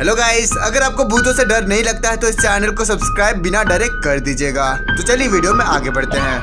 Hello guys, अगर आपको भूतों से डर नहीं लगता है तो इस चैनल को सब्सक्राइब बिना डरे कर दीजिएगा। तो चलिए वीडियो में आगे बढ़ते हैं।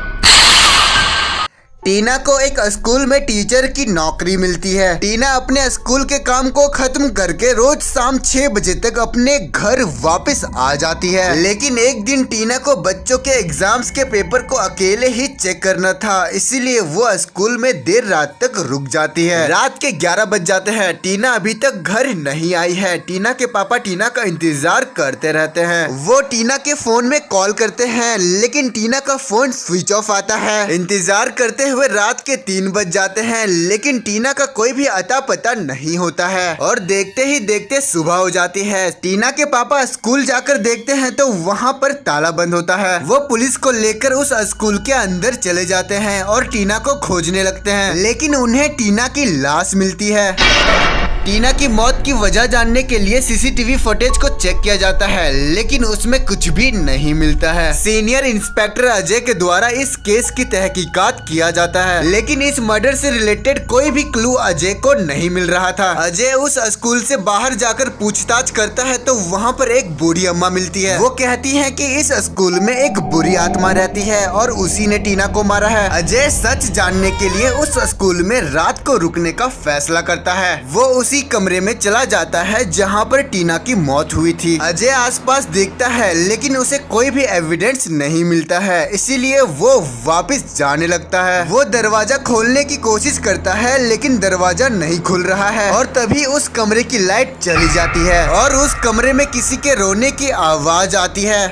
टीना को एक स्कूल में टीचर की नौकरी मिलती है। टीना अपने स्कूल के काम को खत्म करके रोज शाम 6 बजे तक अपने घर वापस आ जाती है। लेकिन एक दिन टीना को बच्चों के एग्जाम्स के पेपर को अकेले ही चेक करना था, इसीलिए वो स्कूल में देर रात तक रुक जाती है। रात के 11 बज जाते हैं। टीना अभी तक घर नहीं आई है। टीना के पापा टीना का इंतजार करते रहते हैं। वो टीना के फोन में कॉल करते हैं, लेकिन टीना का फोन स्विच ऑफ आता है। इंतजार करते हुए रात के 3 बज जाते हैं, लेकिन टीना का कोई भी अता पता नहीं होता है और देखते ही देखते सुबह हो जाती है। टीना के पापा स्कूल जाकर देखते हैं तो वहाँ पर ताला बंद होता है। वो पुलिस को लेकर उस स्कूल के अंदर चले जाते हैं और टीना को खोजने लगते हैं, लेकिन उन्हें टीना की लाश मिलती है। टीना की मौत की वजह जानने के लिए सीसीटीवी फुटेज को चेक किया जाता है, लेकिन उसमें कुछ भी नहीं मिलता है। सीनियर इंस्पेक्टर अजय के द्वारा इस केस की तहकीकात किया जाता है, लेकिन इस मर्डर से रिलेटेड कोई भी क्लू अजय को नहीं मिल रहा था। अजय उस स्कूल से बाहर जाकर पूछताछ करता है तो वहाँ पर एक बूढ़ी अम्मा मिलती है। वो कहती है कि इस स्कूल में एक बुरी आत्मा रहती है और उसी ने टीना को मारा है। अजय सच जानने के लिए उस स्कूल में रात को रुकने का फैसला करता है। वो उसी कमरे में चला जाता है जहां पर टीना की मौत हुई थी। अजय आसपास देखता है, लेकिन उसे कोई भी एविडेंस नहीं मिलता है, इसीलिए वो वापस जाने लगता है। वो दरवाजा खोलने की कोशिश करता है, लेकिन दरवाजा नहीं खुल रहा है और तभी उस कमरे की लाइट चली जाती है और उस कमरे में किसी के रोने की आवाज आती है।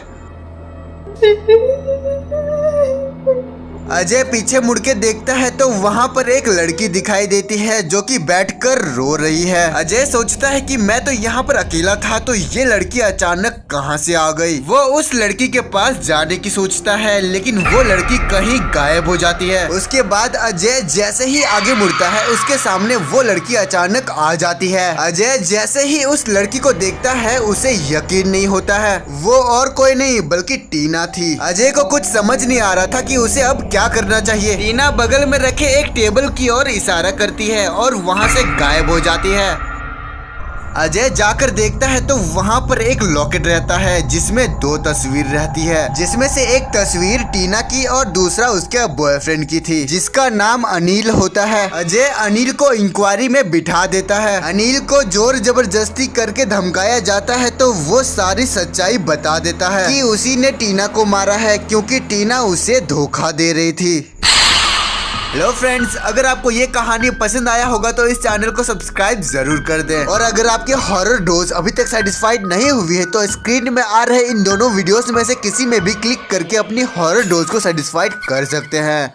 अजय पीछे मुड़ के देखता है तो वहाँ पर एक लड़की दिखाई देती है जो कि बैठकर रो रही है। अजय सोचता है कि मैं तो यहाँ पर अकेला था, तो ये लड़की अचानक कहाँ से आ गई। वो उस लड़की के पास जाने की सोचता है, लेकिन वो लड़की कहीं गायब हो जाती है। उसके बाद अजय जैसे ही आगे मुड़ता है, उसके सामने वो लड़की अचानक आ जाती है। अजय जैसे ही उस लड़की को देखता है, उसे यकीन नहीं होता है वो और कोई नहीं बल्कि टीना थी। अजय को कुछ समझ नहीं आ रहा था कि उसे अब क्या करना चाहिए। टीना बगल में रखे एक टेबल की ओर इशारा करती है और वहाँ से गायब हो जाती है। अजय जाकर देखता है तो वहाँ पर एक लॉकेट रहता है जिसमें 2 तस्वीर रहती है, जिसमें से एक तस्वीर टीना की और दूसरा उसके बॉयफ्रेंड की थी, जिसका नाम अनिल होता है। अजय अनिल को इंक्वायरी में बिठा देता है। अनिल को जोर जबरदस्ती करके धमकाया जाता है तो वो सारी सच्चाई बता देता है कि उसी ने टीना को मारा है, क्योंकि टीना उसे धोखा दे रही थी। हेलो फ्रेंड्स, अगर आपको ये कहानी पसंद आया होगा तो इस चैनल को सब्सक्राइब जरूर कर दें। और अगर आपके हॉरर डोज अभी तक सेटिस्फाइड नहीं हुई है तो स्क्रीन में आ रहे इन दोनों वीडियोस में से किसी में भी क्लिक करके अपनी हॉरर डोज को सेटिस्फाइड कर सकते हैं।